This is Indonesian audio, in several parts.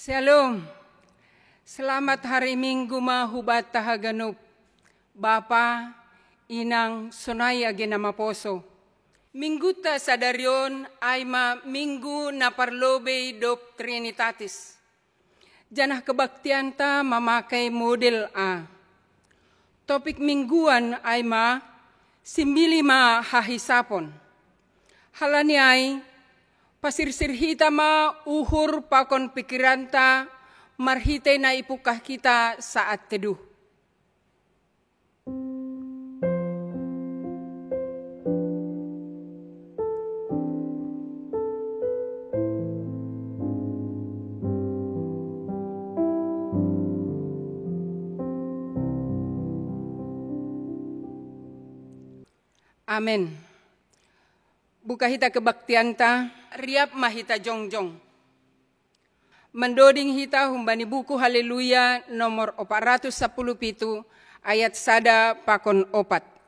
Shalom, selamat hari Minggu mahubat tahaganuk, Bapa, Inang, Sonai agenama poso. Minggu ta sadarion aima minggu na parlobe dop Trinitatis. Janah kebaktian ta memakai model A. Topik mingguan aima simbilima hahisapon. Halani ai pasirsir hita ma uhur pakon pikiranta marhite na ipukah kita saat teduh. Amin. Buka hita kebaktianta, riap mahita jongjong. Mendoding hita humbani buku Haleluya nomor 417 ayat 1 pakon 4.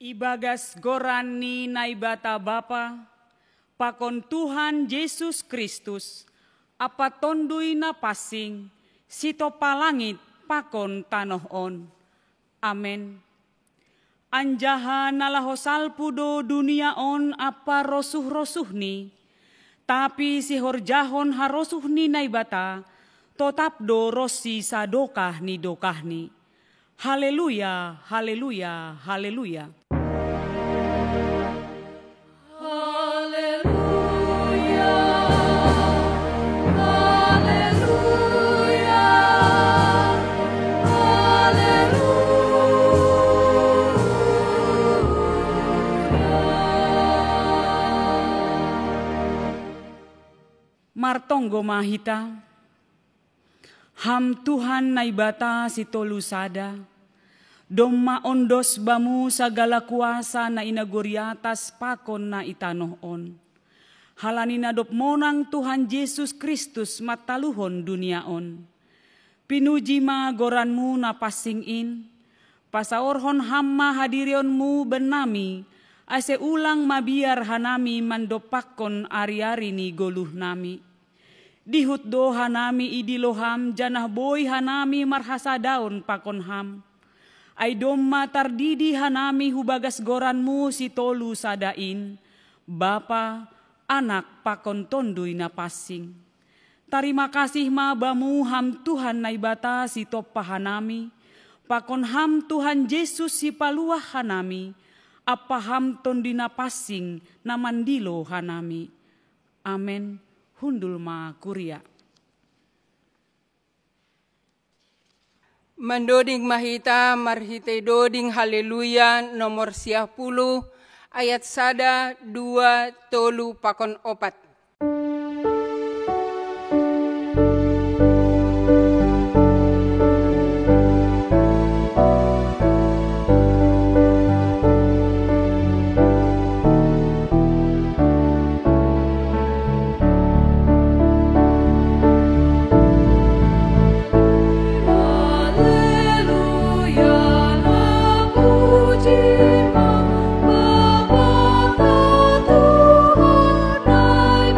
Ibagas gorani naibata Bapa, pakon Tuhan Yesus Kristus, apa tondui na pasing, sito palangit pakon tanohon. Amen. Anjahan nalahosal pudo dunia on apa rosuh-rosuh ni, tapi si horjahon harosuh ni naibata, totap do rosi sadokah ni dokah ni. Haleluya, haleluya, haleluya. Martonggo mahita, ham Tuhan naibata si tolu sada, domma ondos bamu sagala kuasa na inaguriatas pakon na itanohon. Halani nadop monang Tuhan Yesus Kristus mataluhon duniaon. Pinuji ma goranmu na pasingin, pasaorhon hamma hadirionmu benami, ase ulang mabiar hanami mandopakon ari-ari ni goluh nami. Dihut do hanami idiloham janah boy hanami marhasa daun pakon ham. Ay domma tardidi hanami hubagas goranmu si tolu sadain. Bapa, anak pakon tonduy na pasing. Tarima kasih ma bamu ham Tuhan naibata si topa hanami. Pakon ham Tuhan Yesus si paluah hanami. Apa ham tondi na pasing na mandilo hanami. Amen. Hundul ma kuria. Mendoding mahita marhite doding haleluya nomor 10 ayat sada 2 tolu pakon 4. Tuhan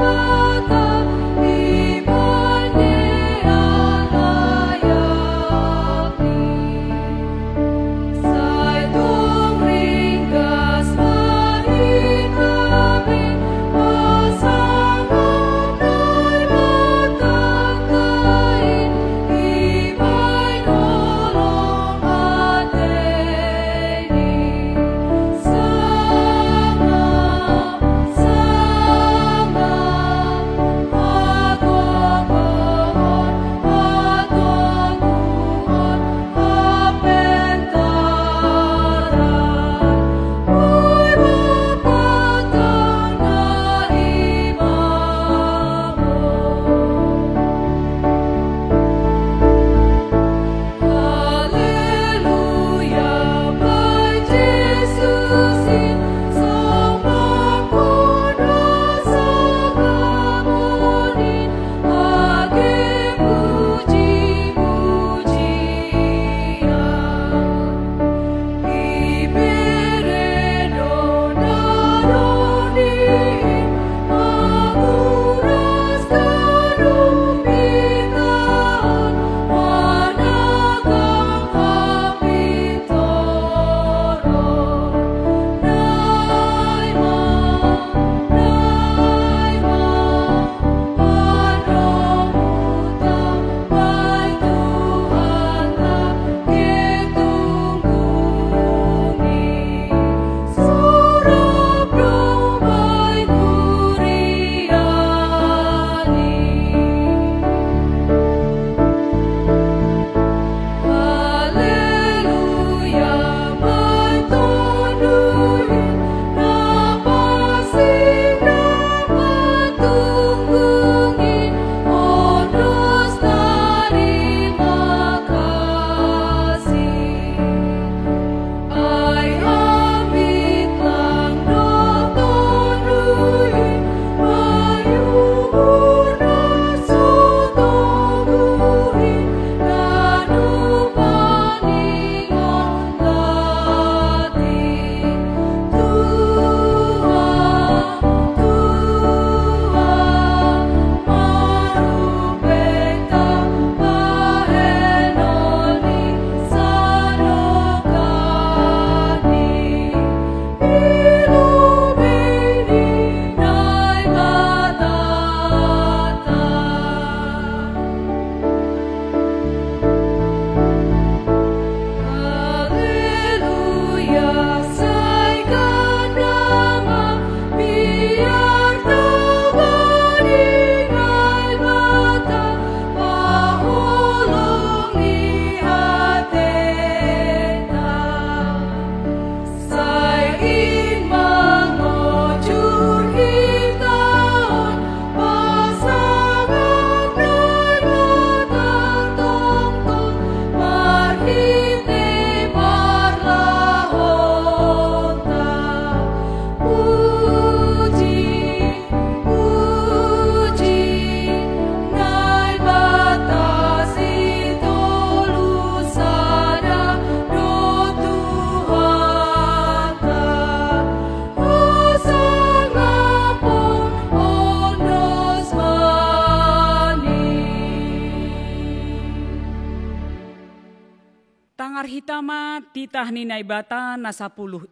Pasangar hitama titah ni naibata na 10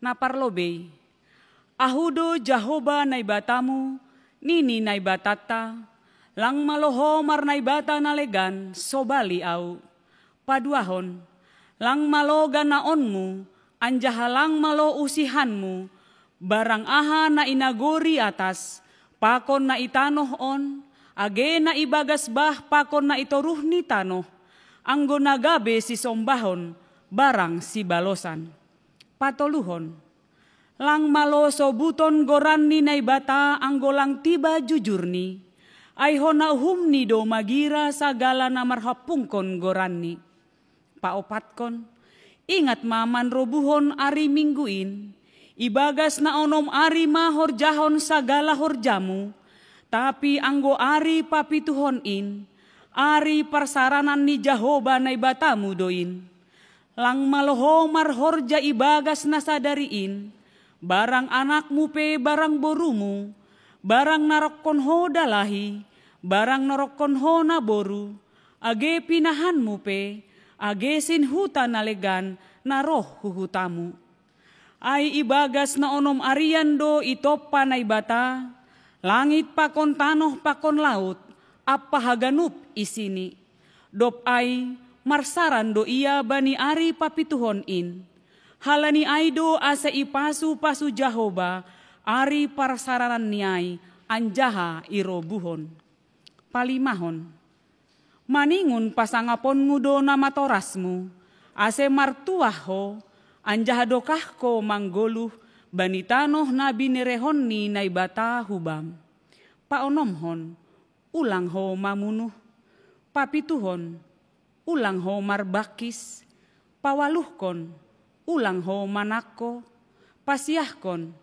na parlobe. Ahudo Jahoba naibatamu nini naibatata lang maloho mar naibata na legan sobali au. Paduahon lang malo ganaonmu anjaha lang malo usihanmu barang aha na inagori atas pakon na itanoh on age na ibagas bah pakon na itoruh ni tanoh anggo nagabe si sombahon barang si balosan. Patoluhon lang malo sobuton goran ni naibata anggo lang tiba jujur ni ay hona humni do magira sagala na marhapungkon goran ni. Paopatkon ingat maman robuhon ari mingguin ibagas na onom ari mahorjahon sagala horjamu tapi anggo ari papituhon in ari parsaranan ni Jahoba naibatamu doin lang maloho marhorja ibagas na sadariin barang anakmu pe barang borumu barang narokon ho dalahi barang narokon ho naboru age pinahanmu pe age sinhuta nalegan naroh huhutamu ay ibagas na onom arian do itopa naibata langit pakon tanoh pakon laut apa haganup isini dop ay marsaran do iya bani ari papituhon in halani aido asa ipasu pasu Jahoba ari parsaranan niai anjaha irobuhon. Palimahon maningun pasangapon ngudo nama torasmu ase martuaho anjaha dokahko manggoluh bani tanoh nabi nirehon ni naibata hubam. Paonomhon ulang ho mamunuh papituhon ulang ho marbakis pawaluhkon ulang ho manako pasiahkon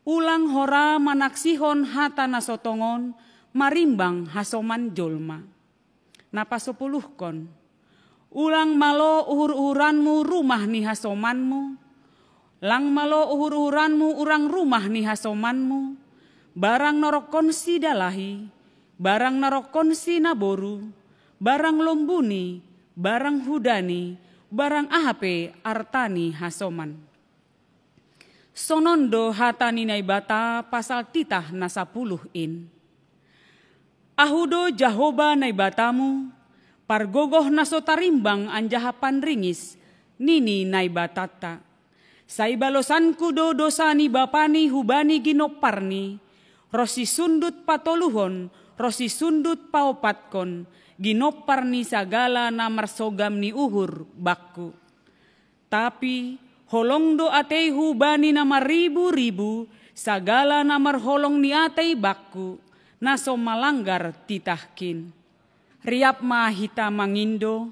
ulang hora manaksihon hata nasotongon marimbang hasoman jolma. Napasopuluhkon ulang malo uhur-uhuranmu rumah ni hasomanmu lang malo uhur-uhuranmu urang rumah ni hasomanmu barang norokon si dalahi barang narokon si naboru barang lombuni barang hudani barang ahape artani hasoman. Sonondo hatani naibata pasal titah na 10. Ahudo Jahoba naibatamu pargogoh nasotarimbang anjaha panringis nini naibatata. Saibalosanku do dosani bapani hubani ginoparni rosi sundut patoluhon rosi sundut paopatkon ginoparni sagala na marsogam ni uhur bakku. Tapi holong do atei hubani na maribu-ribu sagala na marholong ni atei bakku naso malanggar titahkin. Riap mahita mangindo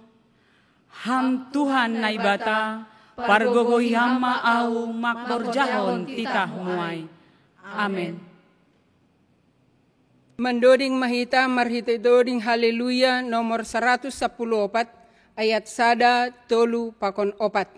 ham Tuhan naibata pargogohi hama au makborjahon titah muai. Amen. Mendoding mahita marhita doding haleluya nomor 114 ayat 1 tolu pakon 4.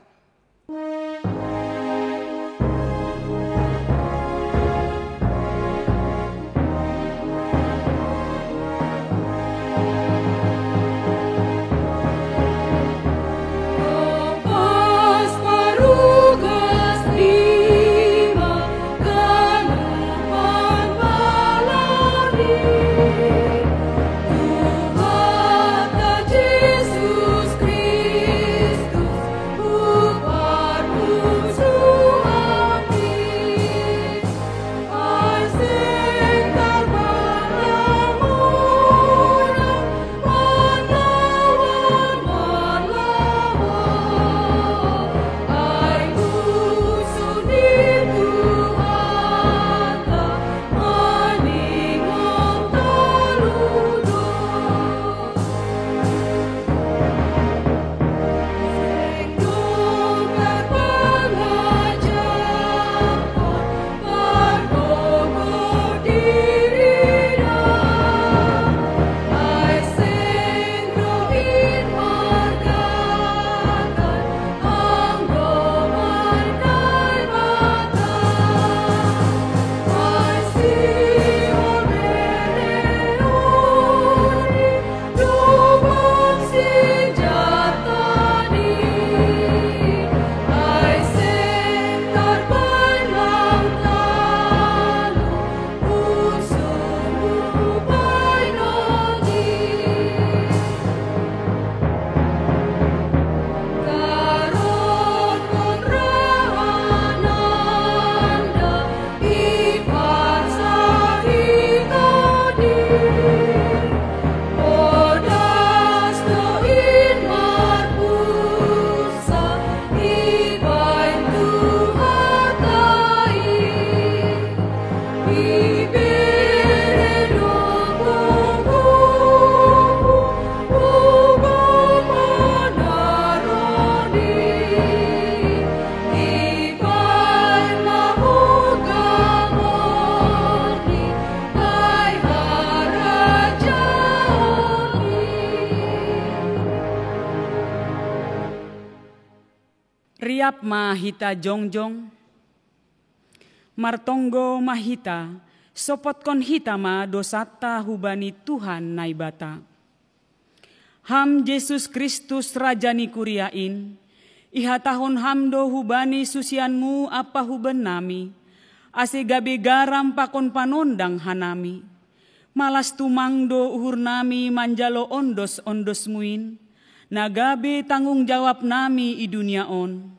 Yesus Kristus, Tiap mahita jongjong, martonggo mahita, sopot kon hita ma dosata hubani Tuhan naibata. Ham Yesus Kristus rajani kuriain, iha tahun hamdo hubani susianmu apa huban nami, ase gabe garam pakon panondang hanami. Malas tumangdo uhur nami manjalo ondos muin, nagabe tanggung jawab nami i dunia on.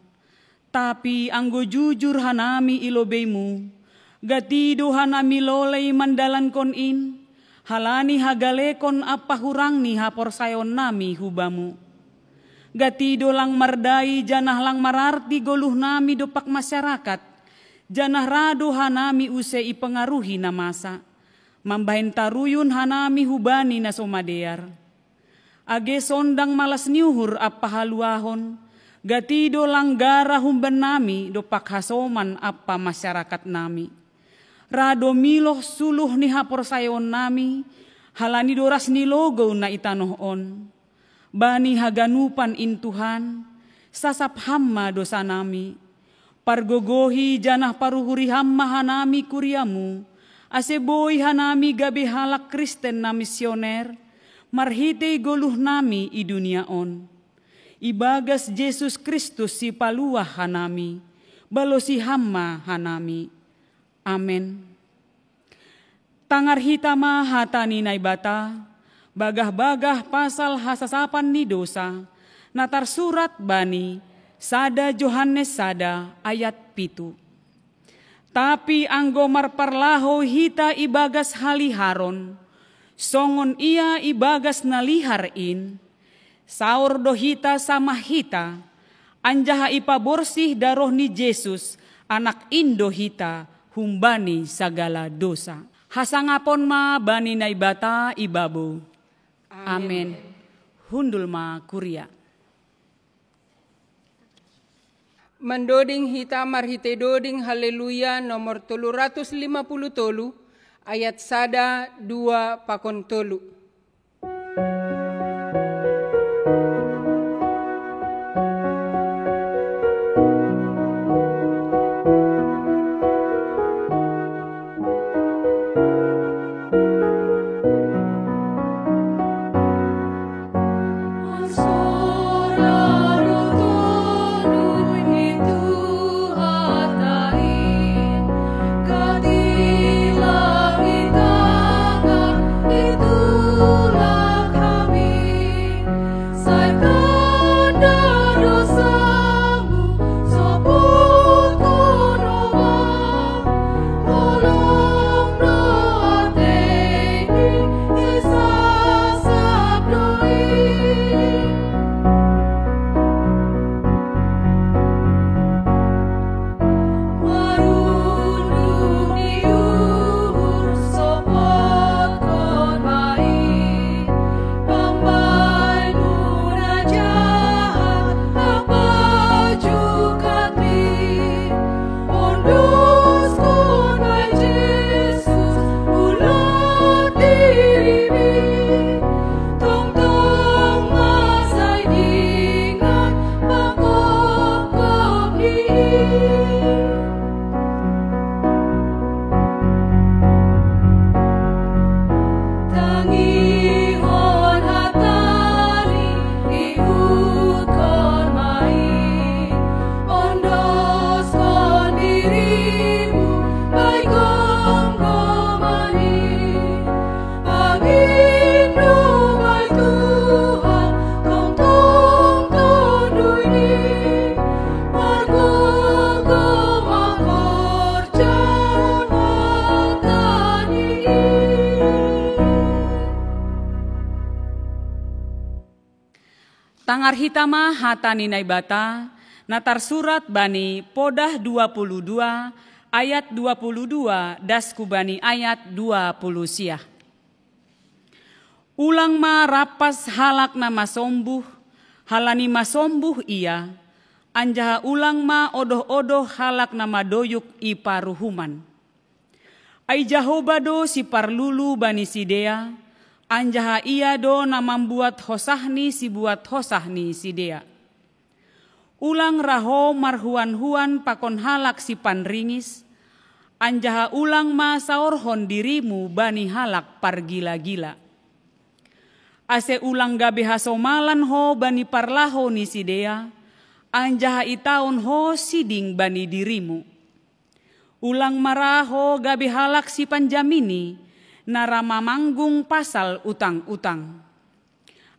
Tapi anggo jujur hanami ilobeimu, gatido hanami lolei mandalan kon in, halani hagalekon apa hurang ni hapor sayon nami hubamu. Gatido lang mardai janah lang mararti goluh nami dopak masyarakat, janah rado hanami use ipengaruhi na masa. Mambahin taruyun hanami hubani na somadear. Age sondang malas niuhur apa haluahon, gatido langgara humban nami dopak hasoman apa masyarakat nami. Rado miloh suluh ni hapor sayon nami, halani doras ni logo na itanoh on. Bani haganupan in Tuhan, sasap hamma dosa nami. Pargogohi janah paruhuri hamma hanami kuriamu, ase boy hanami gabe halak Kristen na misioner, marhite goluh nami i dunia on. Ibagas Yesus Kristus si paluah hanami, balosi hamma hanami. Amen. Tangar hitama hatani naibata, bagah-bagah pasal hasasapan ni dosa, natar surat bani, sada Yohanes sada ayat 7. Tapi anggo marparlaho hita ibagas haliharon, songon ia ibagas nalihar in, saur do hita sama hita, anjaha ipaborsih daroh ni Yesus, anak indo hita, humbani sagala dosa. Hasangapon ma bani naibata ibabo. Amen. Hundul ma kuria. Mendoding hita marhite doding haleluya nomor 350 tolu ayat sada 2 pakon tolu. Tangar hitama hatani naibata, natar surat bani podah 22 ayat 22 das kubani ayat 20 siah. Ulang ma rapas halak na masombuh, halani masombuh ia, anjaha ulang ma odoh-odoh halak na madoyuk iparuhuman. Ai Jahoba do si parlulu bani sidea, anjaha ia do na membuat hosahni si buat hosahni sidea. ulang raho marhuan-huan pakon halak si panringis, anjaha ulang ma saorhon dirimu bani halak pargila-gila. Ase ulang gabe hasomalan ho bani parlaho ni sidea, anjaha itaon ho siding bani dirimu. Ulang maraho gabe halak si panjamini, narama manggung pasal utang-utang.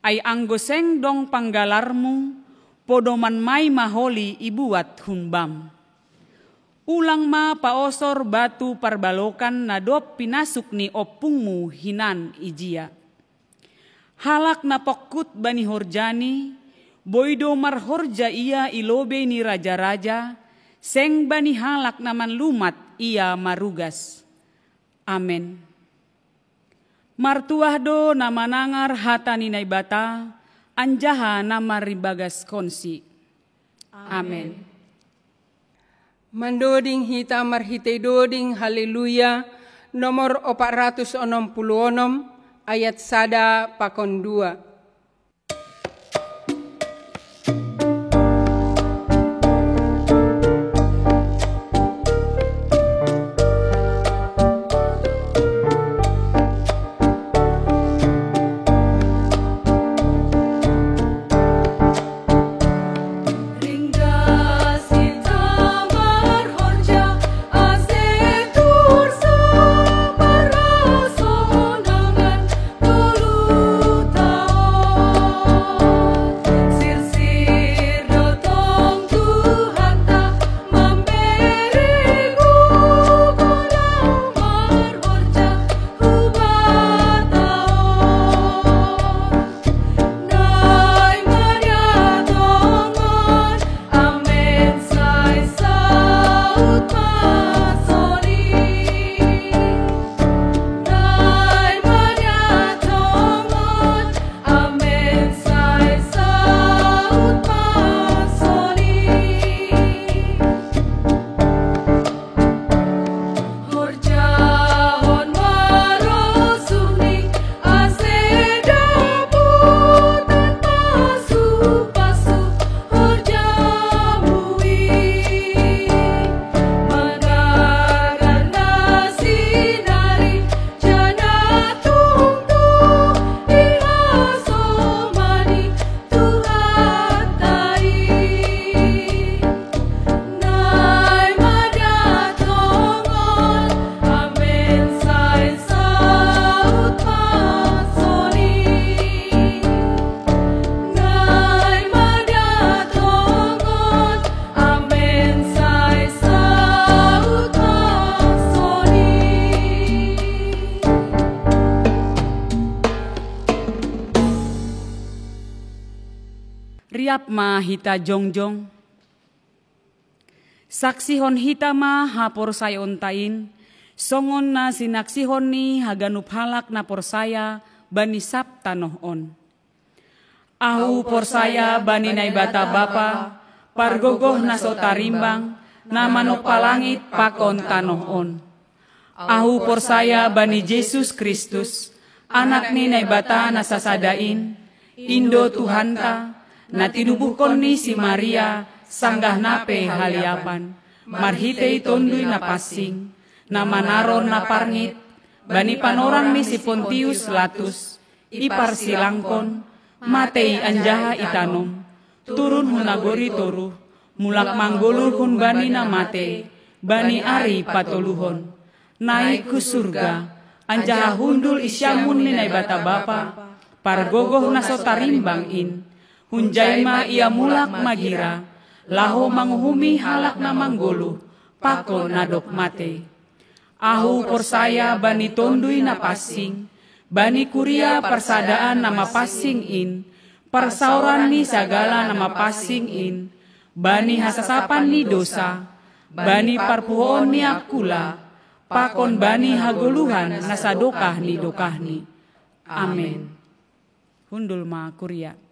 Ay anggoseng dong panggalarmu, podoman may maholi ibuat hunbam. Ulang ma paosor batu parbalokan nadop pinasuk ni opungmu hinan ijia. Halak na pokut bani horjani, boydo marhorja ia ilobe ni raja-raja, seng bani halak naman lumat ia marugas. Amen. Martuah do namanangar hata ni naibata, anjaha nama ribagas konsi. Amen. Mandoding hita marhite doding haleluya nomor 466 ayat 1 pakon 2. Riap ma hita jongjong, saksihon hita ma hapor sayon tain, songon na sinaksihon ni haganup halak na porsaya bani sap tanoh on. Ahu porsaya bani naibata bapa, pargogoh na sotarimbang, na manok palangit pakon tanoh on. Ahu porsaya bani Yesus Kristus, anak ni naibata na sasadain, Indo Tuhanta, na tinubuhkon ni si Maria, sanggah nape haliapan, marhitei tondui na pasing, na manaron na parngit, bani panorang ni si Pontius Latus, ipar silangkon, matei anjaha itanom, turun hunagori toru, mulak manggolul hun bani na mate, bani ari patoluhon, naik ku surga, anjaha hundul isyamun ni naibata bapa, pargogoh na sotarimbang in, hunjaima ia mulak magira, laho manguhumi halak na manggolu, pako nadok mate. Ahu porsaya bani tondui na pasing, bani kuria persadaan nama pasing in, persauran ni sagala nama pasing in, bani hasasapan ni dosa, bani parpuhoon ni akula, pakon bani hagoluhan nasadokah ni dokahni. Amen. Hundul ma kuria.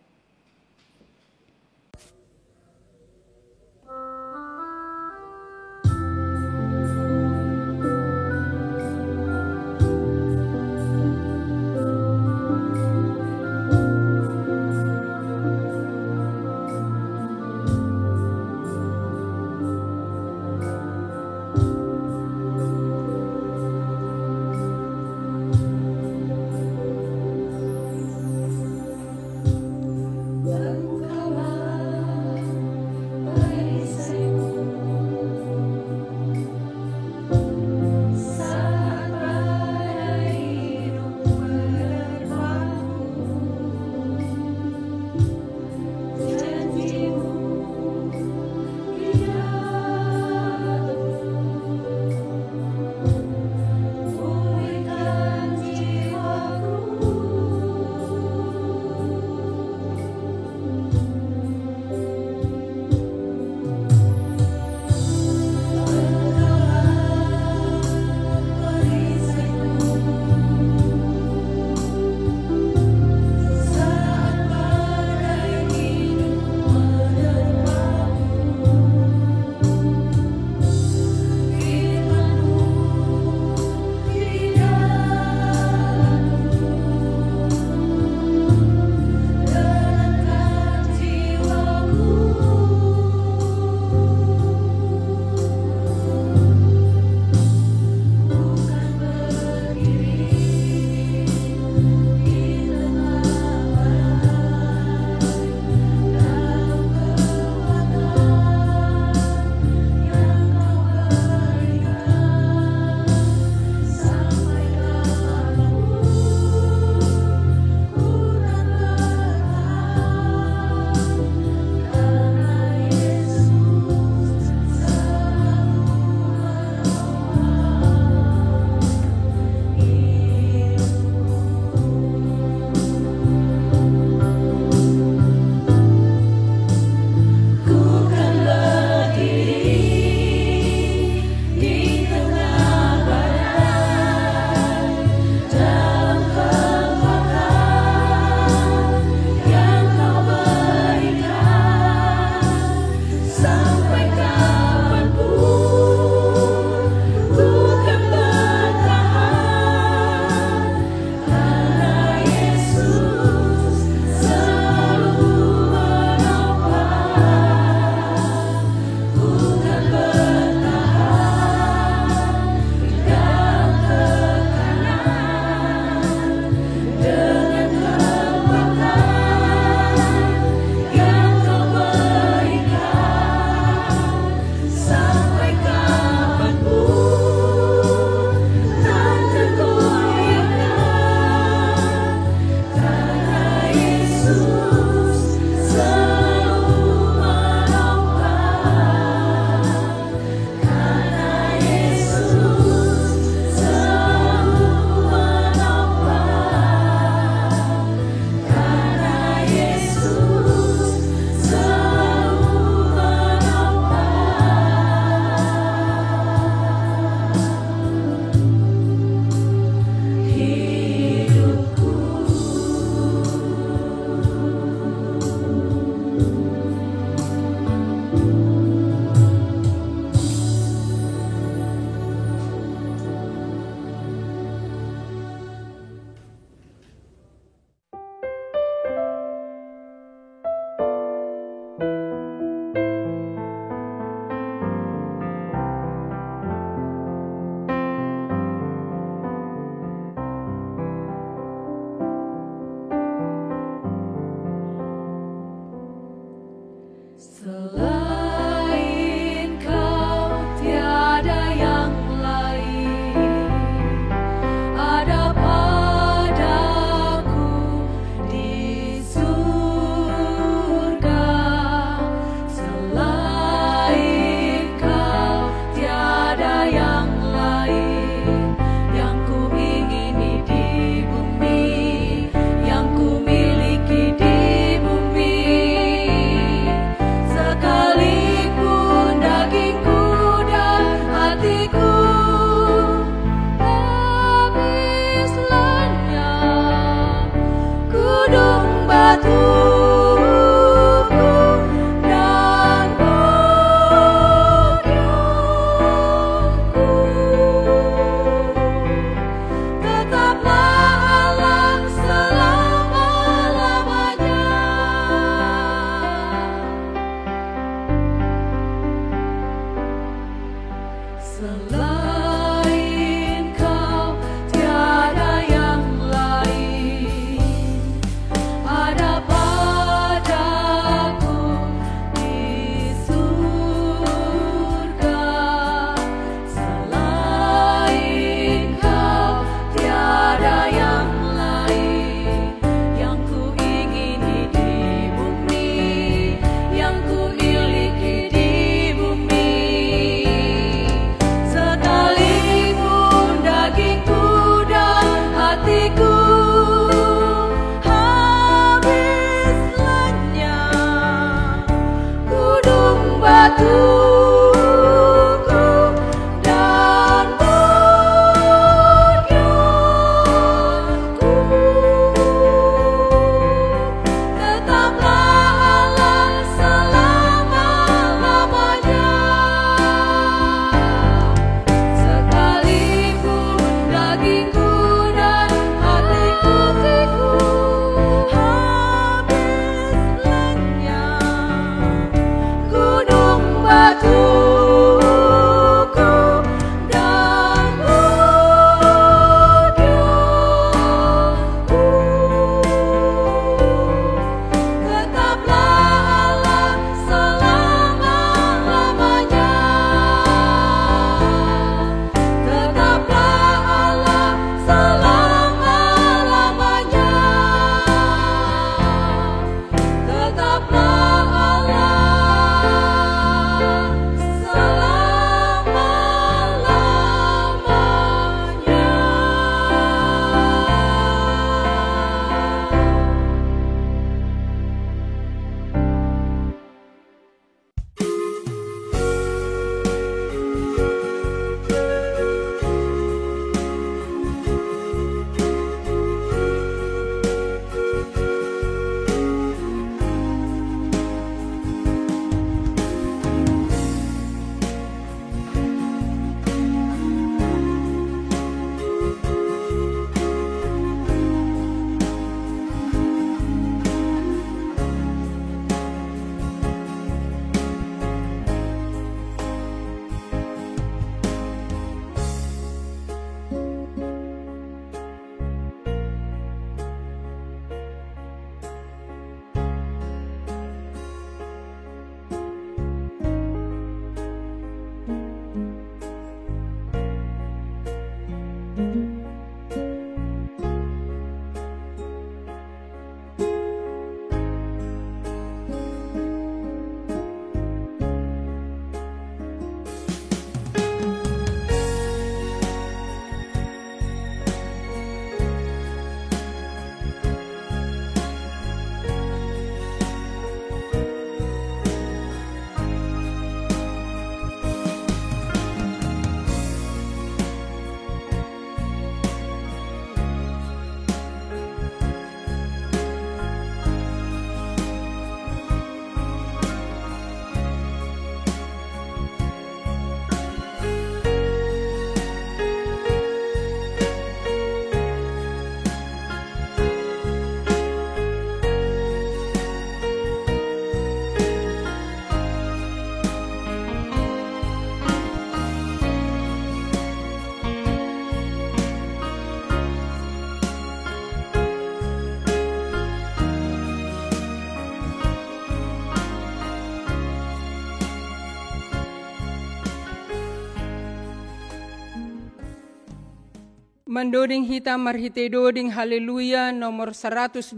Mandoding hitam marhitedoding haleluya nomor 124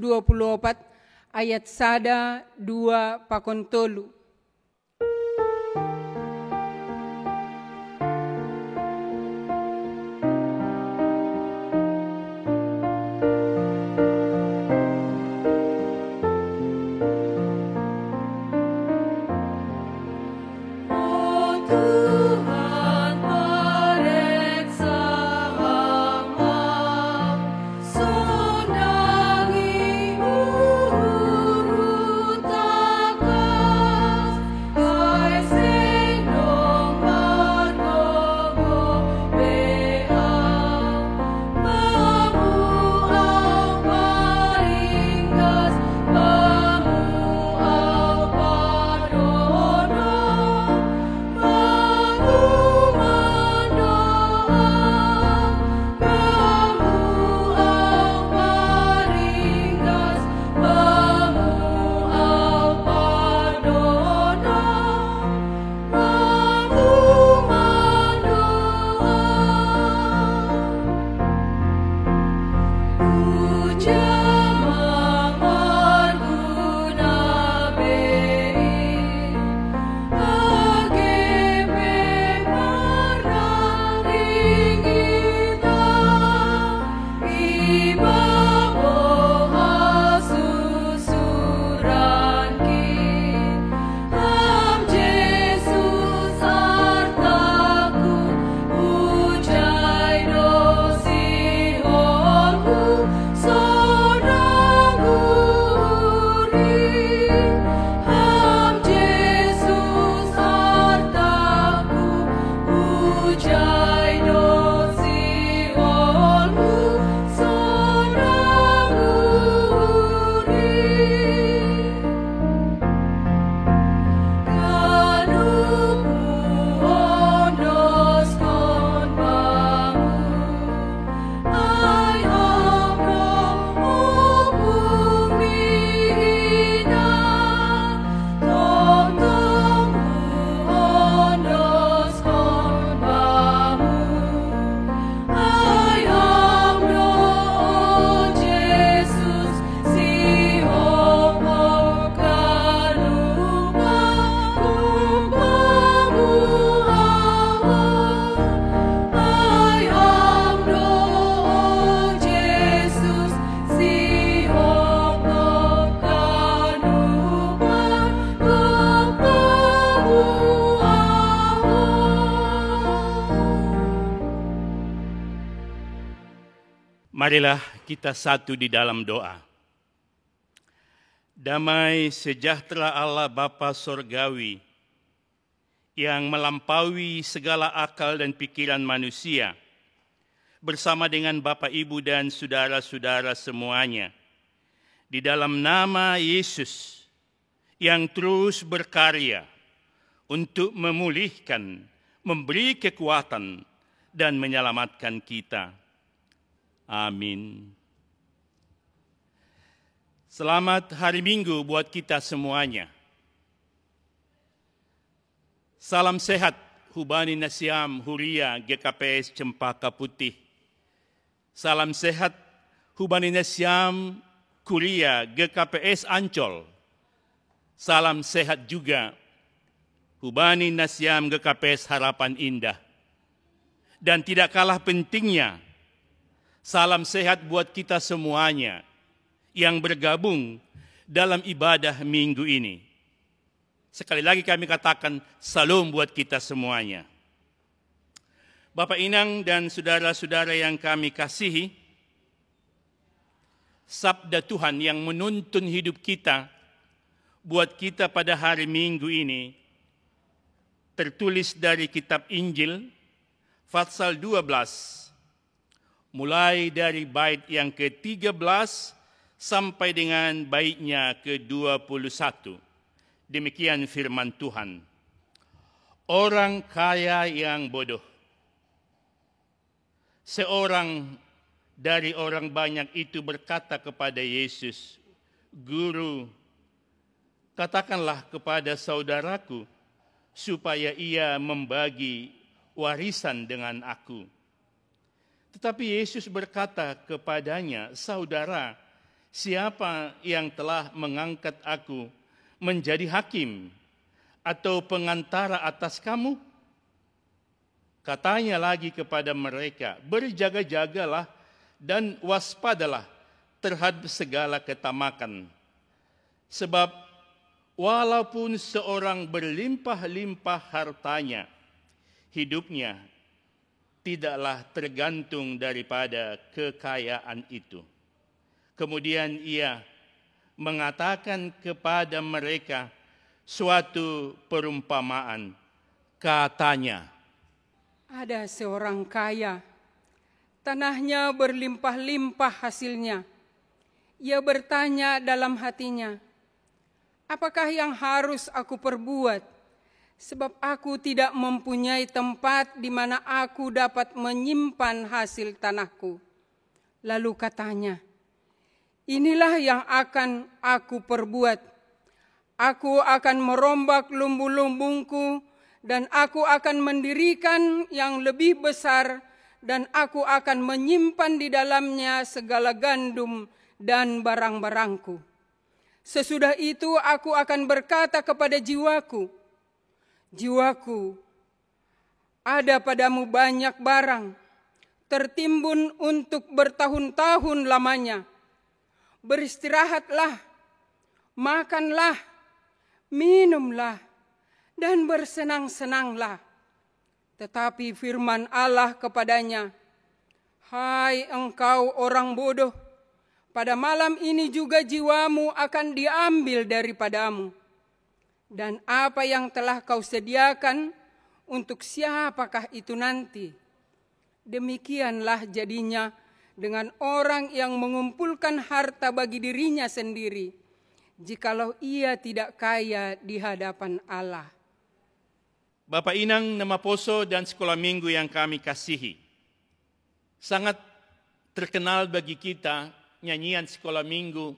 ayat sada 2 pakontolu. Sundangi Marilah kita satu di dalam doa. Damai sejahtera Allah Bapa Sorgawi yang melampaui segala akal dan pikiran manusia, bersama dengan Bapak, Ibu, dan saudara-saudara semuanya, di dalam nama Yesus yang terus berkarya untuk memulihkan, memberi kekuatan, dan menyelamatkan kita. Amin. Selamat hari Minggu buat kita semuanya. Salam sehat, Hubani Nasiam Huria GKPS Cempaka Putih. Salam sehat, Hubani Nasiam Kuria GKPS Ancol. Salam sehat juga, Hubani Nasiam GKPS Harapan Indah. Dan tidak kalah pentingnya, salam sehat buat kita semuanya yang bergabung dalam ibadah minggu ini. Sekali lagi kami katakan salam buat kita semuanya. Bapak Inang dan saudara-saudara yang kami kasihi, sabda Tuhan yang menuntun hidup kita buat kita pada hari Minggu ini tertulis dari kitab Injil pasal 12, mulai dari bait yang ke-13 sampai dengan baitnya ke-21. Demikian firman Tuhan. Orang kaya yang bodoh. Seorang dari orang banyak itu berkata kepada Yesus, "Guru, katakanlah kepada saudaraku supaya ia membagi warisan dengan aku." Tetapi Yesus berkata kepadanya, "Saudara, siapa yang telah mengangkat aku menjadi hakim atau pengantara atas kamu?" Katanya lagi kepada mereka, "Berjaga-jagalah dan waspadalah terhadap segala ketamakan. Sebab walaupun seorang berlimpah-limpah hartanya, hidupnya tidaklah tergantung daripada kekayaan itu." Kemudian ia mengatakan kepada mereka suatu perumpamaan. Katanya, Ada seorang kaya, tanahnya berlimpah-limpah hasilnya. Ia bertanya dalam hatinya, "Apakah yang harus aku perbuat? Sebab aku tidak mempunyai tempat di mana aku dapat menyimpan hasil tanahku." Lalu katanya, "Inilah yang akan aku perbuat. Aku akan merombak lumbu-lumbungku dan aku akan mendirikan yang lebih besar dan aku akan menyimpan di dalamnya segala gandum dan barang-barangku. Sesudah itu aku akan berkata kepada jiwaku, 'Jiwaku, ada padamu banyak barang, tertimbun untuk bertahun-tahun lamanya. Beristirahatlah, makanlah, minumlah, dan bersenang-senanglah.' Tetapi firman Allah kepadanya, 'Hai engkau orang bodoh, pada malam ini juga jiwamu akan diambil daripadamu. Dan apa yang telah kau sediakan, untuk siapakah itu nanti?' Demikianlah jadinya dengan orang yang mengumpulkan harta bagi dirinya sendiri, jikalau ia tidak kaya di hadapan Allah." Bapak Inang, Nama Poso, dan Sekolah Minggu yang kami kasihi, sangat terkenal bagi kita nyanyian Sekolah Minggu,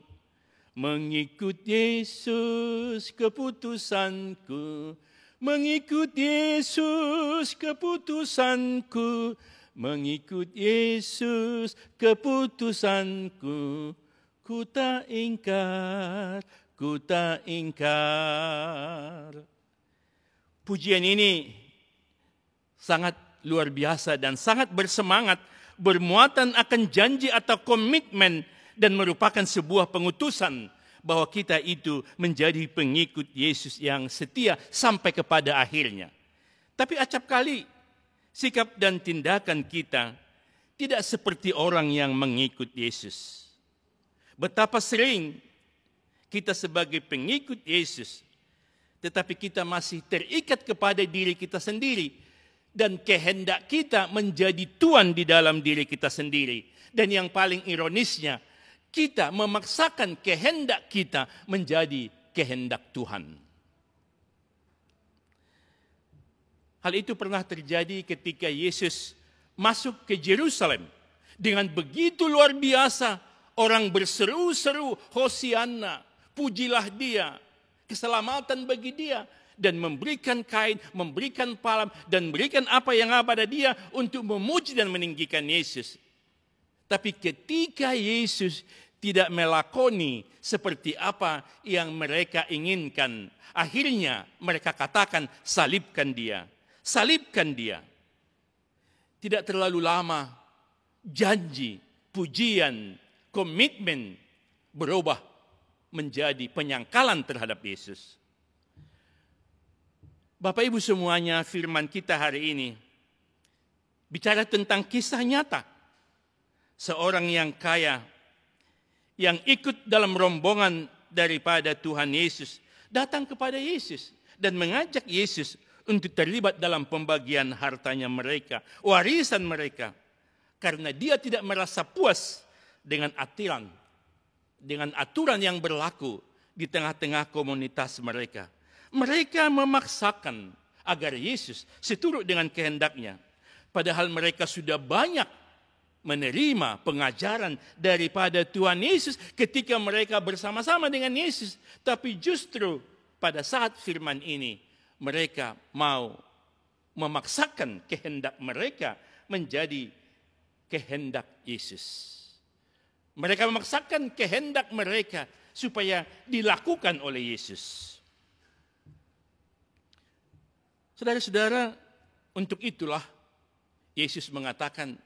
"Mengikut Yesus keputusanku, mengikut Yesus keputusanku, mengikut Yesus keputusanku, ku tak ingkar, ku tak ingkar." Pujian ini sangat luar biasa dan sangat bersemangat, bermuatan akan janji atau komitmen dan merupakan sebuah pengutusan bahwa kita itu menjadi pengikut Yesus yang setia sampai kepada akhirnya. Tapi acap kali sikap dan tindakan kita tidak seperti orang yang mengikut Yesus. Betapa sering kita sebagai pengikut Yesus, tetapi kita masih terikat kepada diri kita sendiri. Dan kehendak kita menjadi tuan di dalam diri kita sendiri. Dan yang paling ironisnya, kita memaksakan kehendak kita menjadi kehendak Tuhan. Hal itu pernah terjadi ketika Yesus masuk ke Yerusalem. Dengan begitu luar biasa, orang berseru-seru, Hosianna, pujilah dia, keselamatan bagi dia. Dan memberikan kain, memberikan palam, dan memberikan apa yang ada pada dia untuk memuji dan meninggikan Yesus. Tapi ketika Yesus tidak melakoni seperti apa yang mereka inginkan, akhirnya mereka katakan, salibkan dia. Salibkan dia. Tidak terlalu lama, janji, pujian, komitmen berubah menjadi penyangkalan terhadap Yesus. Bapak Ibu semuanya, firman kita hari ini bicara tentang kisah nyata. Seorang yang kaya, yang ikut dalam rombongan daripada Tuhan Yesus, datang kepada Yesus dan mengajak Yesus untuk terlibat dalam pembagian hartanya mereka, warisan mereka. Karena dia tidak merasa puas dengan aturan yang berlaku di tengah-tengah komunitas mereka. Mereka memaksakan agar Yesus seturut dengan kehendaknya. Padahal mereka sudah banyak menerima pengajaran daripada Tuhan Yesus ketika mereka bersama-sama dengan Yesus. Tapi justru pada saat firman ini, mereka mau memaksakan kehendak mereka menjadi kehendak Yesus. Mereka memaksakan kehendak mereka supaya dilakukan oleh Yesus. Saudara-saudara, untuk itulah Yesus mengatakan,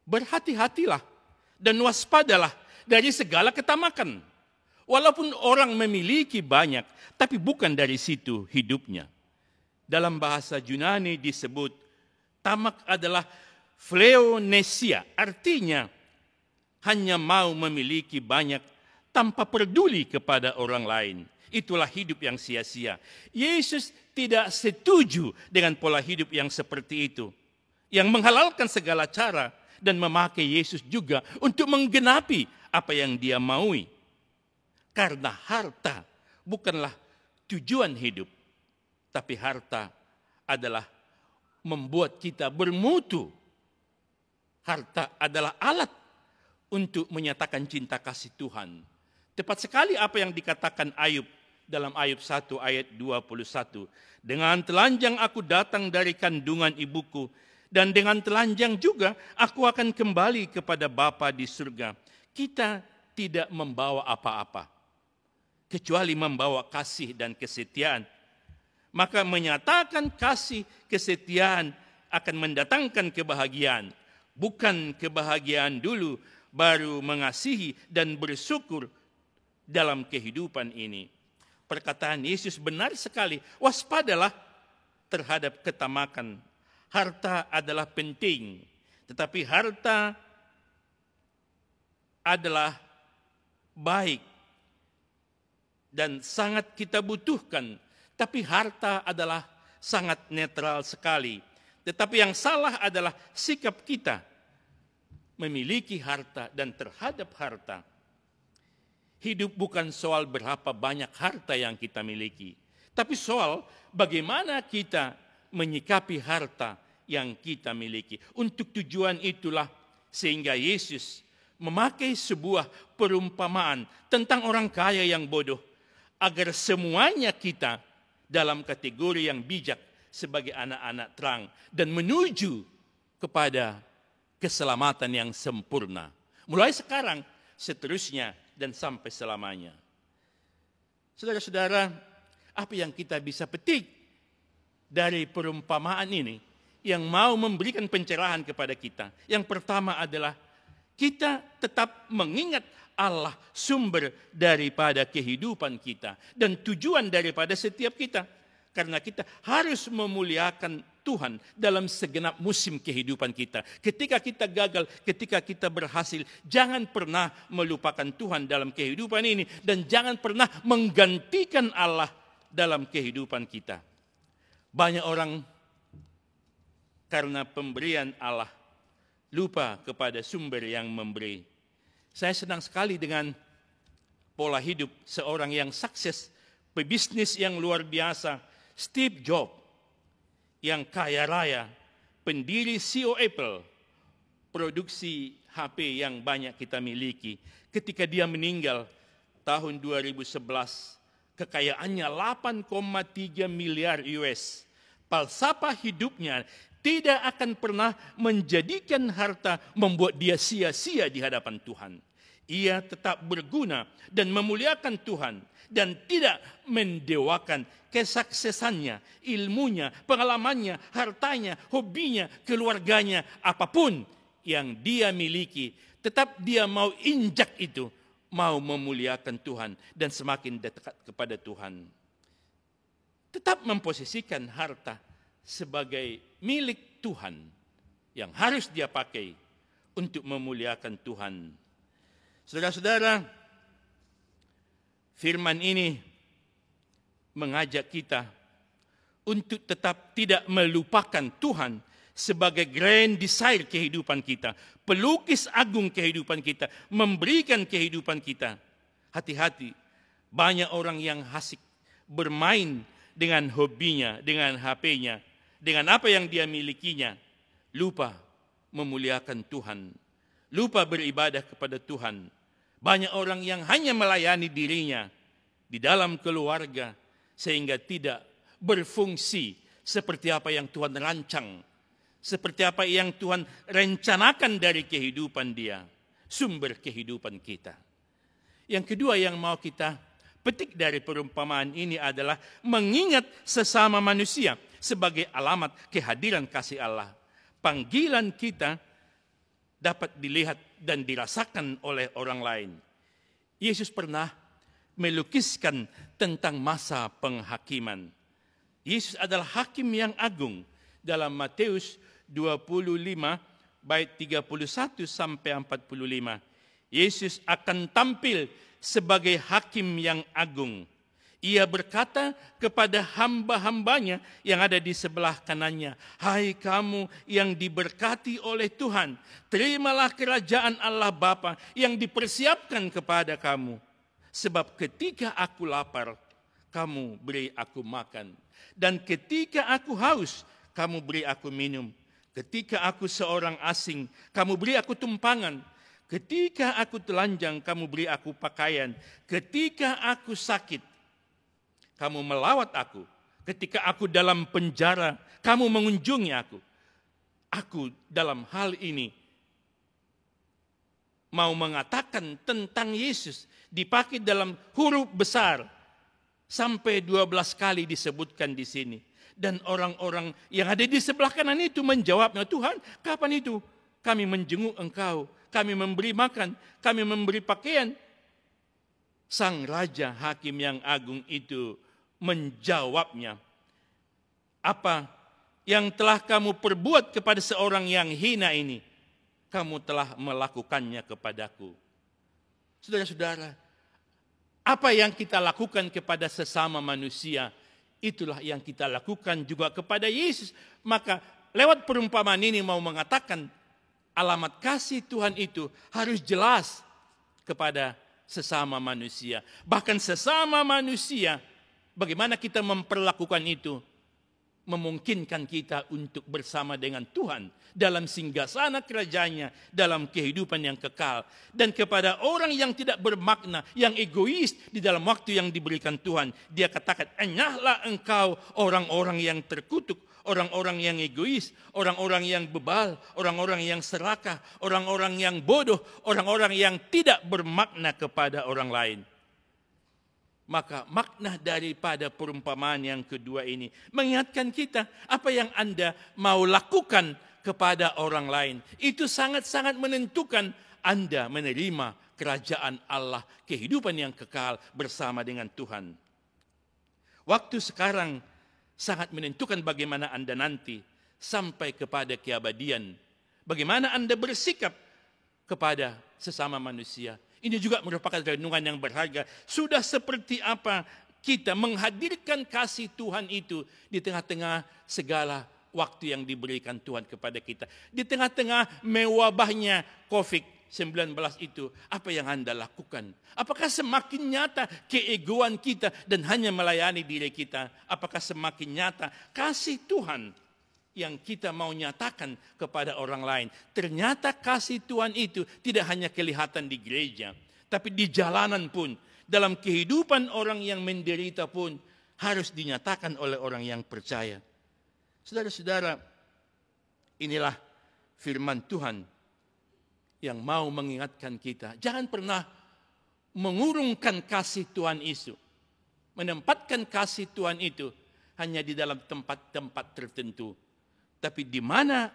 berhati-hatilah dan waspadalah dari segala ketamakan. Walaupun orang memiliki banyak, tapi bukan dari situ hidupnya. Dalam bahasa Yunani disebut, tamak adalah phleonesia, artinya hanya mau memiliki banyak tanpa peduli kepada orang lain. Itulah hidup yang sia-sia. Yesus tidak setuju dengan pola hidup yang seperti itu, yang menghalalkan segala cara dan memakai Yesus juga untuk menggenapi apa yang dia maui. Karena harta bukanlah tujuan hidup, tapi harta adalah membuat kita bermutu. Harta adalah alat untuk menyatakan cinta kasih Tuhan. Tepat sekali apa yang dikatakan Ayub dalam Ayub 1 ayat 21. Dengan telanjang aku datang dari kandungan ibuku, dan dengan telanjang juga aku akan kembali kepada Bapa di surga. Kita tidak membawa apa-apa, kecuali membawa kasih dan kesetiaan. Maka menyatakan kasih kesetiaan akan mendatangkan kebahagiaan. Bukan kebahagiaan dulu, baru mengasihi dan bersyukur dalam kehidupan ini. Perkataan Yesus benar sekali, waspadalah terhadap ketamakan. Harta adalah penting, tetapi harta adalah baik dan sangat kita butuhkan. Tapi harta adalah sangat netral sekali. Tetapi yang salah adalah sikap kita memiliki harta dan terhadap harta. Hidup bukan soal berapa banyak harta yang kita miliki, tapi soal bagaimana kita menyikapi harta yang kita miliki. Untuk tujuan itulah sehingga Yesus memakai sebuah perumpamaan tentang orang kaya yang bodoh, agar semuanya kita dalam kategori yang bijak sebagai anak-anak terang dan menuju kepada keselamatan yang sempurna. Mulai sekarang, seterusnya, dan sampai selamanya. Saudara-saudara, apa yang kita bisa petik dari perumpamaan ini yang mau memberikan pencerahan kepada kita? Yang pertama adalah kita tetap mengingat Allah sumber daripada kehidupan kita dan tujuan daripada setiap kita. Karena kita harus memuliakan Tuhan dalam segenap musim kehidupan kita. Ketika kita gagal, ketika kita berhasil, jangan pernah melupakan Tuhan dalam kehidupan ini. Dan jangan pernah menggantikan Allah dalam kehidupan kita. Banyak orang karena pemberian Allah lupa kepada sumber yang memberi. Saya senang sekali dengan pola hidup seorang yang sukses, pebisnis yang luar biasa, Steve Jobs, yang kaya raya, pendiri CEO Apple, produksi HP yang banyak kita miliki. Ketika dia meninggal tahun 2011, kekayaannya 8,3 miliar US. Falsafah hidupnya tidak akan pernah menjadikan harta membuat dia sia-sia di hadapan Tuhan. Ia tetap berguna dan memuliakan Tuhan dan tidak mendewakan kesuksesannya, ilmunya, pengalamannya, hartanya, hobinya, keluarganya, apapun yang dia miliki. Tetap dia mau injak itu, mau memuliakan Tuhan dan semakin dekat kepada Tuhan. Tetap memposisikan harta sebagai milik Tuhan yang harus dia pakai untuk memuliakan Tuhan. Saudara-saudara, firman ini mengajak kita untuk tetap tidak melupakan Tuhan sebagai grand desire kehidupan kita, pelukis agung kehidupan kita, memberikan kehidupan kita. Hati-hati, banyak orang yang asik bermain dengan hobinya, dengan HP-nya, dengan apa yang dia milikinya, lupa memuliakan Tuhan, lupa beribadah kepada Tuhan. Banyak orang yang hanya melayani dirinya di dalam keluarga sehingga tidak berfungsi seperti apa yang Tuhan rancang, seperti apa yang Tuhan rencanakan dari kehidupan dia, sumber kehidupan kita. Yang kedua yang mau kita petik dari perumpamaan ini adalah mengingat sesama manusia sebagai alamat kehadiran kasih Allah. Panggilan kita dapat dilihat dan dirasakan oleh orang lain. Yesus pernah melukiskan tentang masa penghakiman. Yesus adalah hakim yang agung. Dalam Matius 25 bait 31 sampai 45. Yesus akan tampil sebagai hakim yang agung. Ia berkata kepada hamba-hambanya yang ada di sebelah kanannya, "Hai kamu yang diberkati oleh Tuhan, terimalah kerajaan Allah Bapa yang dipersiapkan kepada kamu. Sebab ketika aku lapar, kamu beri aku makan. Dan ketika aku haus, kamu beri aku minum. Ketika aku seorang asing, kamu beri aku tumpangan. Ketika aku telanjang, kamu beri aku pakaian. Ketika aku sakit, kamu melawat aku. Ketika aku dalam penjara, kamu mengunjungi aku." Aku dalam hal ini mau mengatakan tentang Yesus dipakai dalam huruf besar. Sampai 12 kali disebutkan di sini. Dan orang-orang yang ada di sebelah kanan itu menjawabnya, "Tuhan, kapan itu kami menjenguk Engkau? Kami memberi makan, kami memberi pakaian." Sang Raja Hakim yang agung itu menjawabnya, "Apa yang telah kamu perbuat kepada seorang yang hina ini, kamu telah melakukannya kepadaku." Saudara-saudara, apa yang kita lakukan kepada sesama manusia, itulah yang kita lakukan juga kepada Yesus. Maka lewat perumpamaan ini mau mengatakan alamat kasih Tuhan itu harus jelas kepada sesama manusia. Bahkan sesama manusia, bagaimana kita memperlakukan itu, memungkinkan kita untuk bersama dengan Tuhan dalam singgasana kerajaannya, dalam kehidupan yang kekal. Dan kepada orang yang tidak bermakna, yang egois di dalam waktu yang diberikan Tuhan, dia katakan, "Enyahlah engkau orang-orang yang terkutuk, orang-orang yang egois, orang-orang yang bebal, orang-orang yang serakah, orang-orang yang bodoh, orang-orang yang tidak bermakna kepada orang lain." Maka makna daripada perumpamaan yang kedua ini mengingatkan kita apa yang Anda mau lakukan kepada orang lain. Itu sangat-sangat menentukan Anda menerima kerajaan Allah, kehidupan yang kekal bersama dengan Tuhan. Waktu sekarang sangat menentukan bagaimana Anda nanti sampai kepada keabadian. Bagaimana Anda bersikap kepada sesama manusia. Ini juga merupakan renungan yang berharga. Sudah seperti apa kita menghadirkan kasih Tuhan itu di tengah-tengah segala waktu yang diberikan Tuhan kepada kita. Di tengah-tengah mewabahnya COVID-19 itu, apa yang Anda lakukan? Apakah semakin nyata keegoan kita dan hanya melayani diri kita? Apakah semakin nyata kasih Tuhan yang kita mau nyatakan kepada orang lain? Ternyata kasih Tuhan itu tidak hanya kelihatan di gereja, tapi di jalanan pun, dalam kehidupan orang yang menderita pun harus dinyatakan oleh orang yang percaya. Saudara-saudara, inilah firman Tuhan yang mau mengingatkan kita. Jangan pernah mengurungkan kasih Tuhan itu. Menempatkan kasih Tuhan itu hanya di dalam tempat-tempat tertentu. Tapi di mana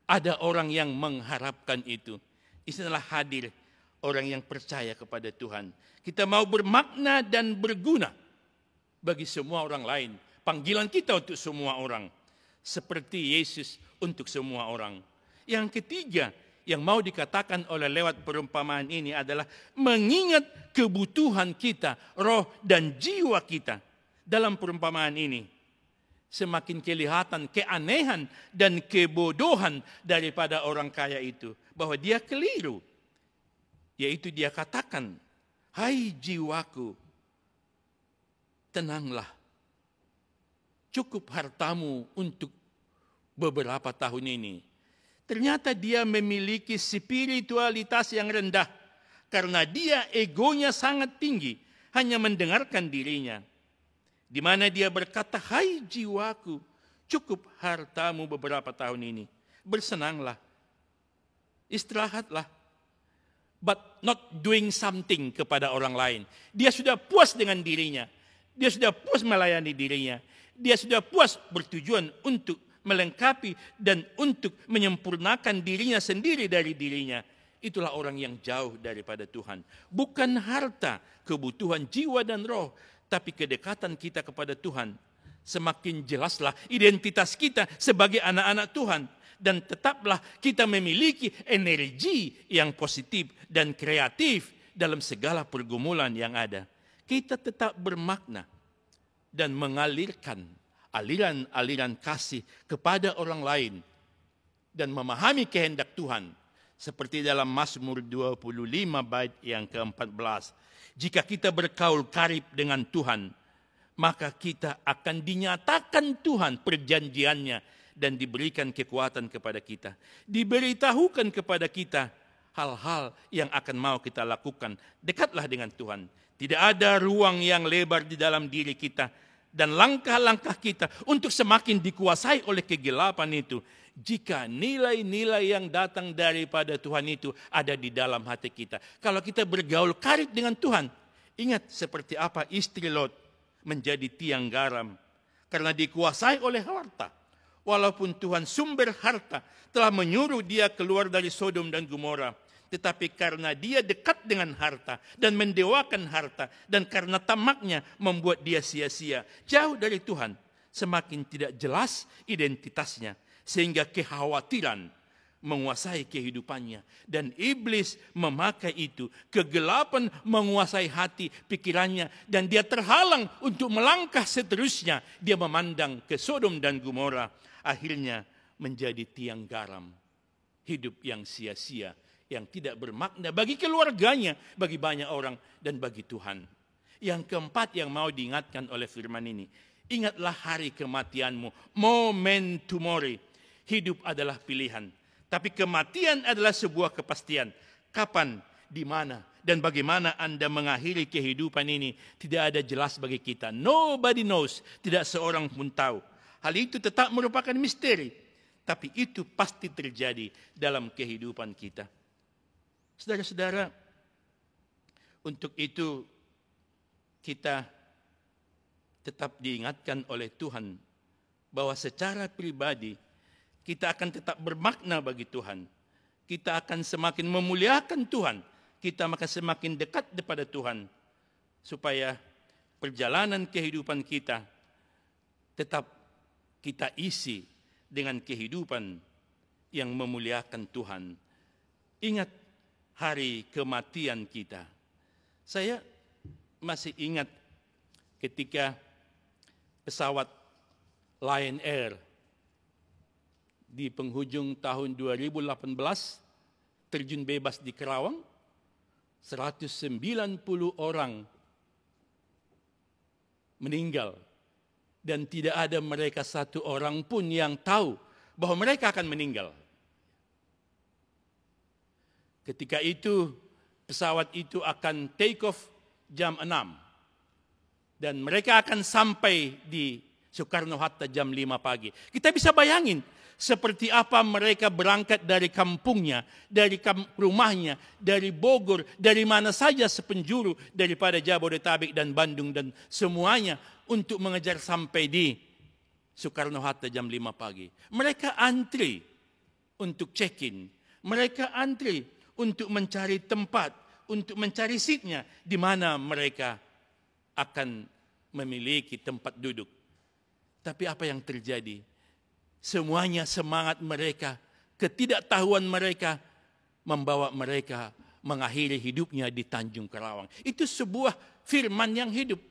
ada orang yang mengharapkan itu, disinilah hadir orang yang percaya kepada Tuhan. Kita mau bermakna dan berguna bagi semua orang lain. Panggilan kita untuk semua orang. Seperti Yesus untuk semua orang. Yang ketiga yang mau dikatakan oleh lewat perumpamaan ini adalah mengingat kebutuhan kita, roh dan jiwa kita. Dalam perumpamaan ini semakin kelihatan keanehan dan kebodohan daripada orang kaya itu. Bahwa dia keliru. Yaitu dia katakan, hai jiwaku, tenanglah. Cukup hartamu untuk beberapa tahun ini. Ternyata dia memiliki spiritualitas yang rendah. Karena dia egonya sangat tinggi. Hanya mendengarkan dirinya. Di mana dia berkata, hai jiwaku, cukup hartamu beberapa tahun ini. Bersenanglah. Istirahatlah. But not doing something kepada orang lain. Dia sudah puas dengan dirinya. Dia sudah puas melayani dirinya. Dia sudah puas bertujuan untuk melengkapi dan untuk menyempurnakan dirinya sendiri dari dirinya. Itulah orang yang jauh daripada Tuhan. Bukan harta, kebutuhan jiwa dan roh, tapi kedekatan kita kepada Tuhan. Semakin jelaslah identitas kita sebagai anak-anak Tuhan. Dan tetaplah kita memiliki energi yang positif dan kreatif dalam segala pergumulan yang ada. Kita tetap bermakna dan mengalirkan aliran-aliran kasih kepada orang lain dan memahami kehendak Tuhan. Seperti dalam Mazmur 25 bait yang ke-14. Jika kita berkaul karib dengan Tuhan, maka kita akan dinyatakan Tuhan perjanjiannya dan diberikan kekuatan kepada kita. Diberitahukan kepada kita hal-hal yang akan mau kita lakukan. Dekatlah dengan Tuhan. Tidak ada ruang yang lebar di dalam diri kita. Dan langkah-langkah kita untuk semakin dikuasai oleh kegelapan itu. Jika nilai-nilai yang datang daripada Tuhan itu ada di dalam hati kita. Kalau kita bergaul karib dengan Tuhan. Ingat seperti apa istri Lot menjadi tiang garam. Karena dikuasai oleh harta. Walaupun Tuhan sumber harta telah menyuruh dia keluar dari Sodom dan Gomora. Tetapi karena dia dekat dengan harta dan mendewakan harta. Dan karena tamaknya membuat dia sia-sia. Jauh dari Tuhan. Semakin tidak jelas identitasnya. Sehingga kekhawatiran menguasai kehidupannya. Dan iblis memakai itu. Kegelapan menguasai hati, pikirannya. Dan dia terhalang untuk melangkah seterusnya. Dia memandang ke Sodom dan Gomora. Akhirnya menjadi tiang garam. Hidup yang sia-sia. Yang tidak bermakna bagi keluarganya. Bagi banyak orang dan bagi Tuhan. Yang keempat yang mau diingatkan oleh firman ini. Ingatlah hari kematianmu. Memento mori. Hidup adalah pilihan. Tapi kematian adalah sebuah kepastian. Kapan, di mana, dan bagaimana Anda mengakhiri kehidupan ini. Tidak ada jelas bagi kita. Nobody knows. Tidak seorang pun tahu. Hal itu tetap merupakan misteri. Tapi itu pasti terjadi dalam kehidupan kita. Saudara-saudara, untuk itu kita tetap diingatkan oleh Tuhan bahwa secara pribadi kita akan tetap bermakna bagi Tuhan. Kita akan semakin memuliakan Tuhan. Kita akan semakin dekat kepada Tuhan. Supaya perjalanan kehidupan kita tetap kita isi dengan kehidupan yang memuliakan Tuhan. Ingat hari kematian kita. Saya masih ingat ketika pesawat Lion Air di penghujung tahun 2018 terjun bebas di Kerawang, 190 orang meninggal. Dan tidak ada mereka satu orang pun yang tahu bahwa mereka akan meninggal. Ketika itu pesawat itu akan take off jam 6. Dan mereka akan sampai di Soekarno-Hatta jam 5 pagi. Kita bisa bayangin seperti apa mereka berangkat dari kampungnya, dari rumahnya, dari Bogor, dari mana saja sepenjuru daripada Jabodetabek dan Bandung dan semuanya untuk mengejar sampai di Soekarno-Hatta jam 5 pagi. Mereka antri untuk check-in. Mereka antri untuk mencari tempat, untuk mencari seatnya di mana mereka akan memiliki tempat duduk. Tapi apa yang terjadi? Semuanya semangat mereka, ketidaktahuan mereka membawa mereka mengakhiri hidupnya di Tanjung Kerawang. Itu sebuah firman yang hidup.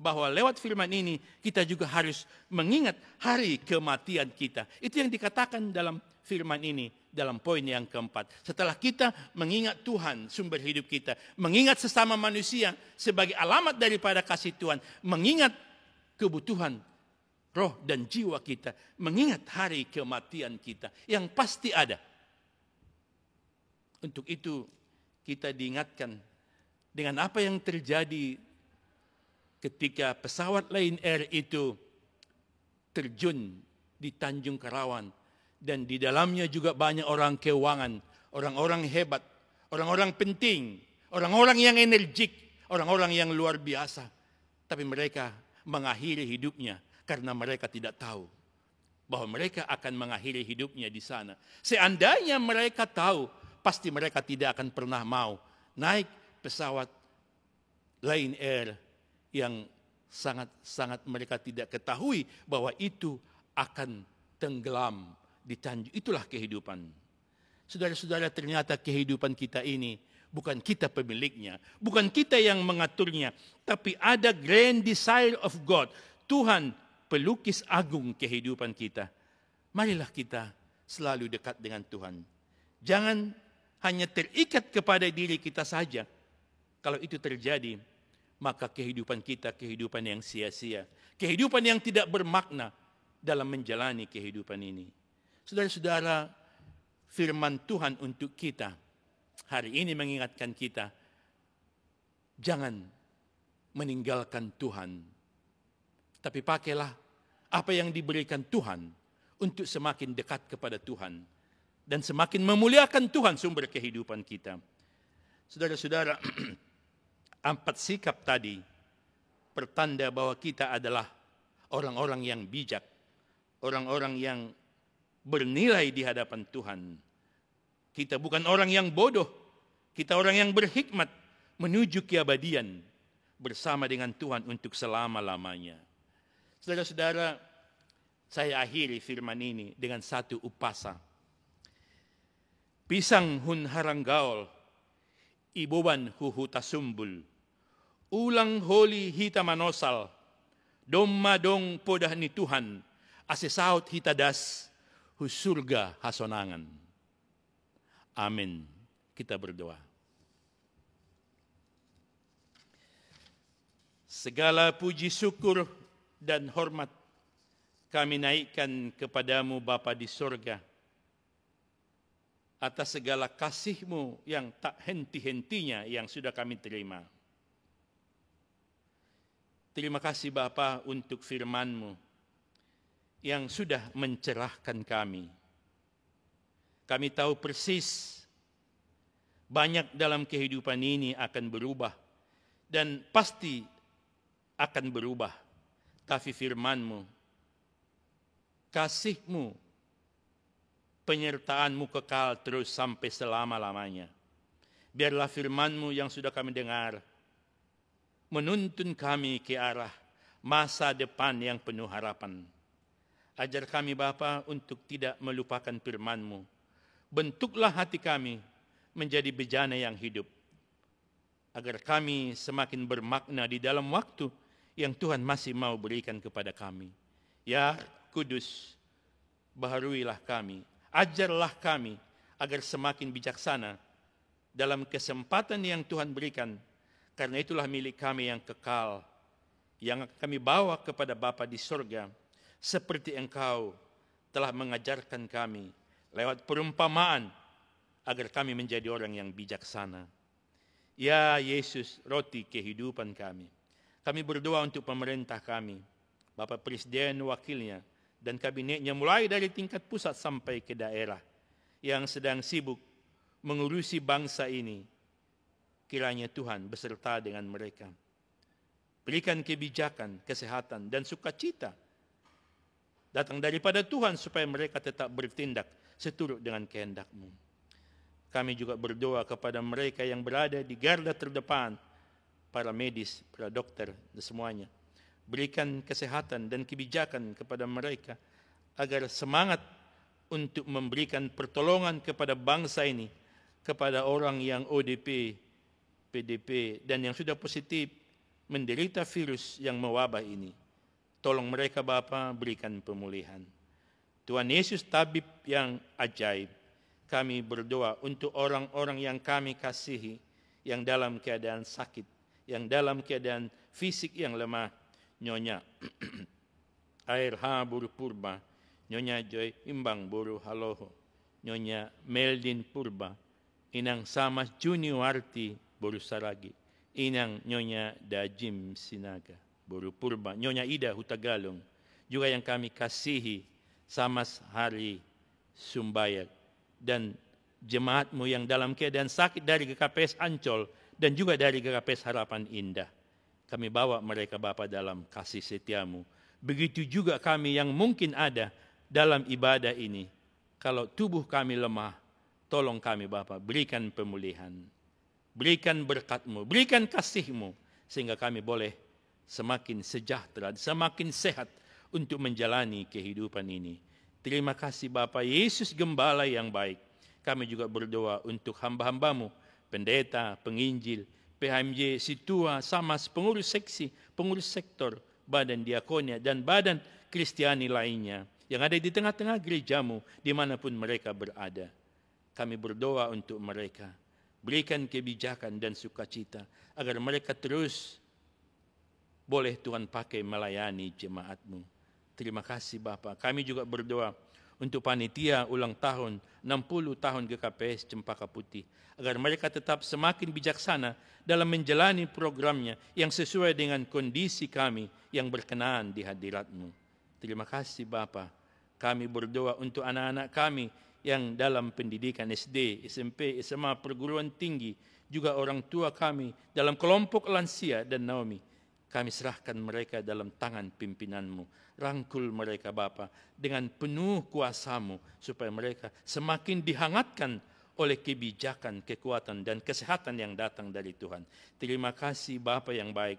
Bahwa lewat firman ini kita juga harus mengingat hari kematian kita. Itu yang dikatakan dalam firman ini, dalam poin yang keempat. Setelah kita mengingat Tuhan sumber hidup kita, mengingat sesama manusia sebagai alamat daripada kasih Tuhan, mengingat kebutuhan roh dan jiwa kita, mengingat hari kematian kita yang pasti ada. Untuk itu kita diingatkan dengan apa yang terjadi ketika pesawat Lion Air itu terjun di Tanjung Kerawang. Dan di dalamnya juga banyak orang keuangan, orang-orang hebat, orang-orang penting, orang-orang yang energik, orang-orang yang luar biasa. Tapi mereka mengakhiri hidupnya karena mereka tidak tahu bahwa mereka akan mengakhiri hidupnya di sana. Seandainya mereka tahu, pasti mereka tidak akan pernah mau naik pesawat Lion Air yang sangat-sangat mereka tidak ketahui bahwa itu akan tenggelam di Tanjung. Itulah kehidupan. Saudara-saudara, ternyata kehidupan kita ini bukan kita pemiliknya, bukan kita yang mengaturnya, tapi ada grand desire of God. Tuhan, pelukis agung kehidupan kita. Marilah kita selalu dekat dengan Tuhan. Jangan hanya terikat kepada diri kita saja. Kalau itu terjadi, maka kehidupan kita kehidupan yang sia-sia. Kehidupan yang tidak bermakna dalam menjalani kehidupan ini. Saudara-saudara, firman Tuhan untuk kita hari ini mengingatkan kita, jangan meninggalkan Tuhan. Tapi pakailah apa yang diberikan Tuhan untuk semakin dekat kepada Tuhan. Dan semakin memuliakan Tuhan sumber kehidupan kita. Saudara-saudara, 4 sikap tadi pertanda bahwa kita adalah orang-orang yang bijak, orang-orang yang bernilai di hadapan Tuhan. Kita bukan orang yang bodoh, kita orang yang berhikmat menuju keabadian bersama dengan Tuhan untuk selama-lamanya. Saudara-saudara, saya akhiri firman ini dengan satu upasa. Pisang hun haranggaol, iboban huhuta sumbul. Ulang holi hita manosal, dommadong podah ni Tuhan, asesaut hita das, husurga hasonangan. Amin. Kita berdoa. Segala puji syukur dan hormat kami naikkan kepadamu Bapa di sorga, atas segala kasih-Mu yang tak henti-hentinya yang sudah kami terima. Terima kasih Bapa untuk firman-Mu yang sudah mencerahkan kami. Kami tahu persis banyak dalam kehidupan ini akan berubah dan pasti akan berubah. Tapi firman-Mu, kasih-Mu, penyertaan-Mu kekal terus sampai selama-lamanya. Biarlah firman-Mu yang sudah kami dengar menuntun kami ke arah masa depan yang penuh harapan. Ajar kami Bapa untuk tidak melupakan firman-Mu. Bentuklah hati kami menjadi bejana yang hidup, agar kami semakin bermakna di dalam waktu yang Tuhan masih mau berikan kepada kami. Ya Kudus, baharuilah kami, ajarlah kami agar semakin bijaksana dalam kesempatan yang Tuhan berikan, karena itulah milik kami yang kekal, yang kami bawa kepada Bapa di sorga, seperti Engkau telah mengajarkan kami lewat perumpamaan, agar kami menjadi orang yang bijaksana. Ya Yesus, roti kehidupan kami. Kami berdoa untuk pemerintah kami, Bapak Presiden, wakilnya, dan kabinetnya, mulai dari tingkat pusat sampai ke daerah, yang sedang sibuk mengurusi bangsa ini. Kiranya Tuhan beserta dengan mereka. Berikan kebijakan, kesehatan, dan sukacita datang daripada Tuhan, supaya mereka tetap bertindak seturut dengan kehendak-Mu. Kami juga berdoa kepada mereka yang berada di garda terdepan, para medis, para dokter, dan semuanya. Berikan kesehatan dan kebijakan kepada mereka, agar semangat untuk memberikan pertolongan kepada bangsa ini, kepada orang yang ODP, PDP, dan yang sudah positif menderita virus yang mewabah ini. Tolong mereka Bapa, berikan pemulihan. Tuhan Yesus, tabib yang ajaib, kami berdoa untuk orang-orang yang kami kasihi, yang dalam keadaan sakit, yang dalam keadaan fisik yang lemah. Nyonya Air Ha Buru Purba, Nyonya Joy Imbang Buru Haloho, Nyonya Meldin Purba, Inang Samas Juniwarti Buru Saragi, Inang Nyonya Dajim Sinaga Buru Purba, Nyonya Ida Hutagalung, juga yang kami kasihi Samas Hari Sumbayag, dan jemaat-Mu yang dalam keadaan sakit dari GKPS Ancol dan juga dari GKPS Harapan Indah. Kami bawa mereka Bapa dalam kasih setia-Mu. Begitu juga kami yang mungkin ada dalam ibadah ini. Kalau tubuh kami lemah, tolong kami Bapa, berikan pemulihan. Berikan berkat-Mu, berikan kasih-Mu, sehingga kami boleh semakin sejahtera, semakin sehat untuk menjalani kehidupan ini. Terima kasih Bapa Yesus, Gembala yang baik. Kami juga berdoa untuk hamba-hamba-Mu, pendeta, penginjil, PHMJ, Situa, Samas, pengurus seksi, pengurus sektor, badan diakonia, dan badan Kristiani lainnya yang ada di tengah-tengah gereja-Mu dimanapun mereka berada. Kami berdoa untuk mereka. Berikan kebijakan dan sukacita agar mereka terus boleh Tuhan pakai melayani jemaat-Mu. Terima kasih Bapa. Kami juga berdoa untuk panitia ulang tahun 60 tahun GKPS Cempaka Putih, agar mereka tetap semakin bijaksana dalam menjalani programnya yang sesuai dengan kondisi kami yang berkenaan di hadirat-Mu. Terima kasih Bapa. Kami berdoa untuk anak-anak kami yang dalam pendidikan SD, SMP, SMA, perguruan tinggi, juga orang tua kami dalam kelompok lansia dan Naomi. Kami serahkan mereka dalam tangan pimpinan-Mu. Rangkul mereka Bapa dengan penuh kuasa-Mu, supaya mereka semakin dihangatkan oleh kebijakan, kekuatan, dan kesehatan yang datang dari Tuhan. Terima kasih Bapa yang baik,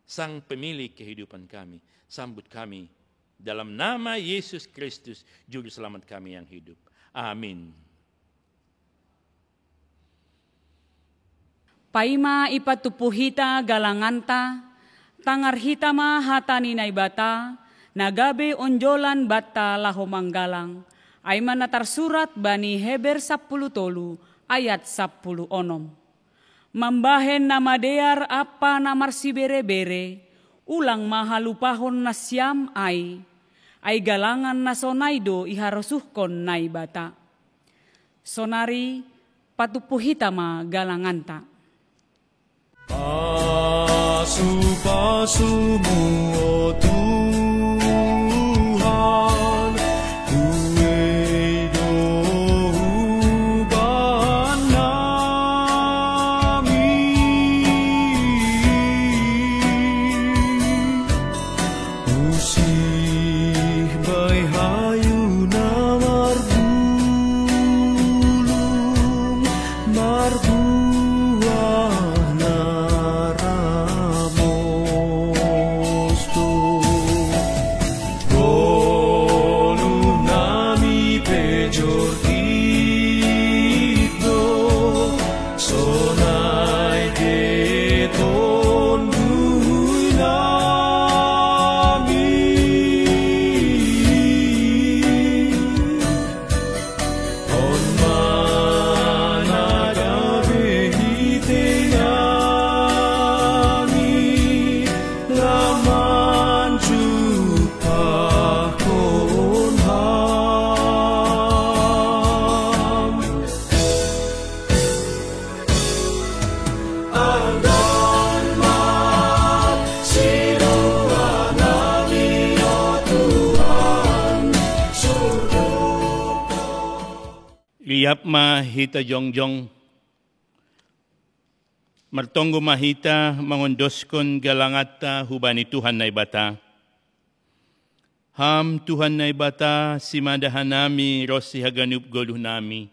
Sang Pemilik kehidupan kami. Sambut kami dalam nama Yesus Kristus, Juru Selamat kami yang hidup. Amin. Paima ipatupuhita galanganta, tangar hitama hatani naibata, nagabe onjolan bata lahomanggalang, aiman natar surat bani Heber 10 tolu ayat 10 onom. Mambahen nama dear apa namar si bere-bere, ulang mahalupahon nasyam ay galangan nasonaido iharosuhkon naibata. Sonari patupuhitama galanganta. Pasu-pasumu, oh Tuhan, kuedoban nami. Usih bay hayu na marbulung, marbuah na ramos tu. Liap mahita jongjong. Martonggo mahita mangondoskon galangata hubani Tuhan na ibata. Ham Tuhan na ibata simadahan nami rosi haganup goluh nami.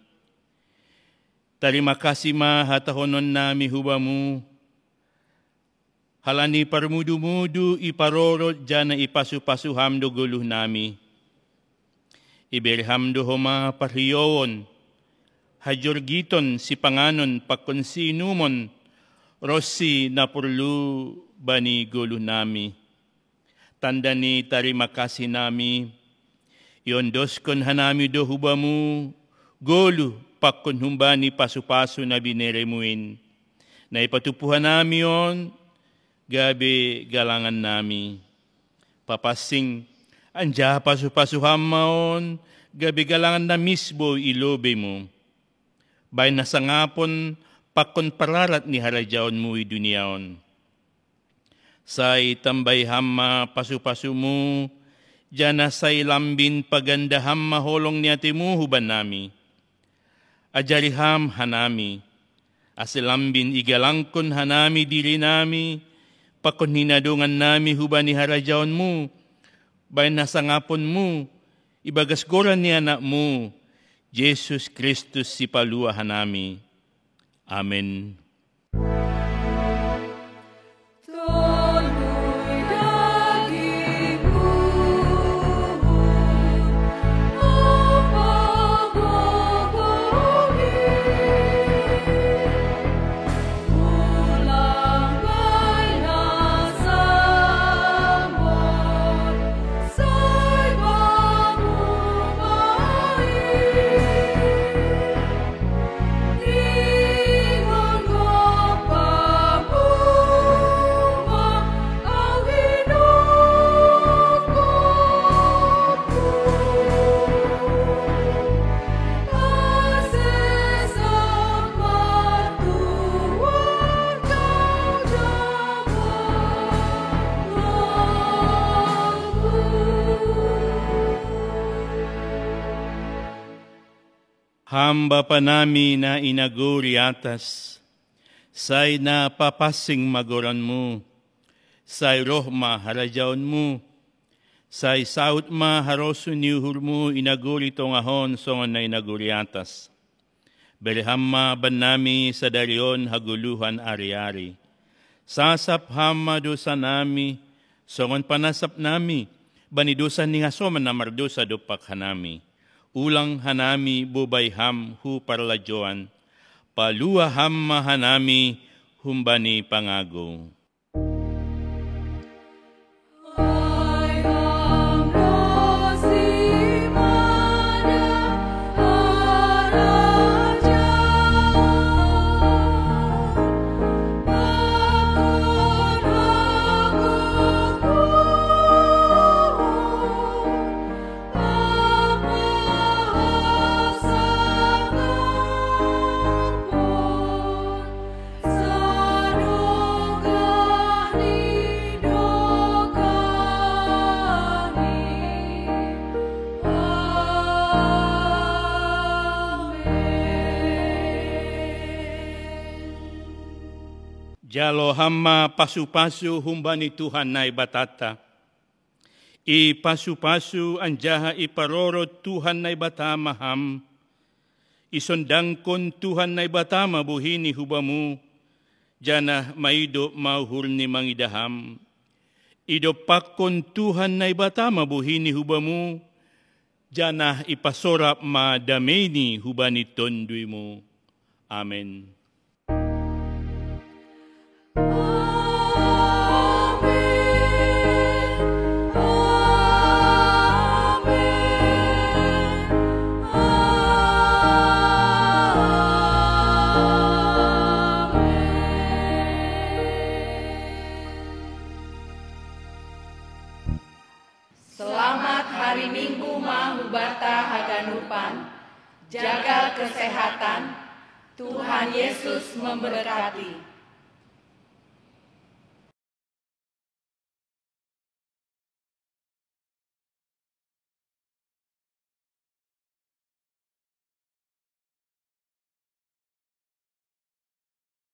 Terima kasih mahatahonon nami hubamu. Halani parmudu-mudu iparorot jana ipasu-pasu hamdo goluh nami. Iberhamdo homa parhiyowon. Hajorgiton si panganon pakonsinumon. Rosi na perlu bani goluh nami. Tanda ni terima kasih nami. Yondoskon hanami do hubamu. Goluh pakon humbani pasu-pasu na bineremuin. Na ipatupuhan nami yon. Gabi galangan nami. Papasing anja pasu-pasu hamaon. Gabi galangan na misbo ilobe mo. Bay nasangapon pakon pararat ni harajaon mo i duniaon. Say tambay hama pasu-pasu mo. Jana say lambin paganda hama holong ni ate mo huban nami. Ajariham hanami. Asilambin igalangkon hanami diri nami. Pakon hinadungan nami huban ni harajaon mo. Bay nasangapon mo. Ibagasgoran ni anak mo. Jesus Kristus si paluahan nami. Amen. Hamba pa nami na inaguri atas, say na papasing magoran mo, say rohma harajaon mo, say saut ma haroso niuhur mo inaguri tong ahon songon na inaguri atas. Berhamma ban nami sa darion haguluhan ari-ari. Sasap hama dosa nami, songon panasap nami, banidosan ni hasoman na mardosa dopak hanami. Ulang hanami bubay ham hu parlajoan, palua ham hanami humbani pangago. Jalo hama pasu-pasu humbani Tuhan na ibatata. I pasu-pasu anjaha iparorot Tuhan na ibatama ham. Isondangkon Tuhan na ibatama buhini hubamu. Jana maido mauhur ni mangidaham. Idopakon Tuhan na ibatama buhini hubamu. Jana ipasorap madameni hubani tondui mo. Amen. Selamat Hari Minggu Mahubata Haganupan. Jaga kesehatan. Tuhan Yesus memberkati.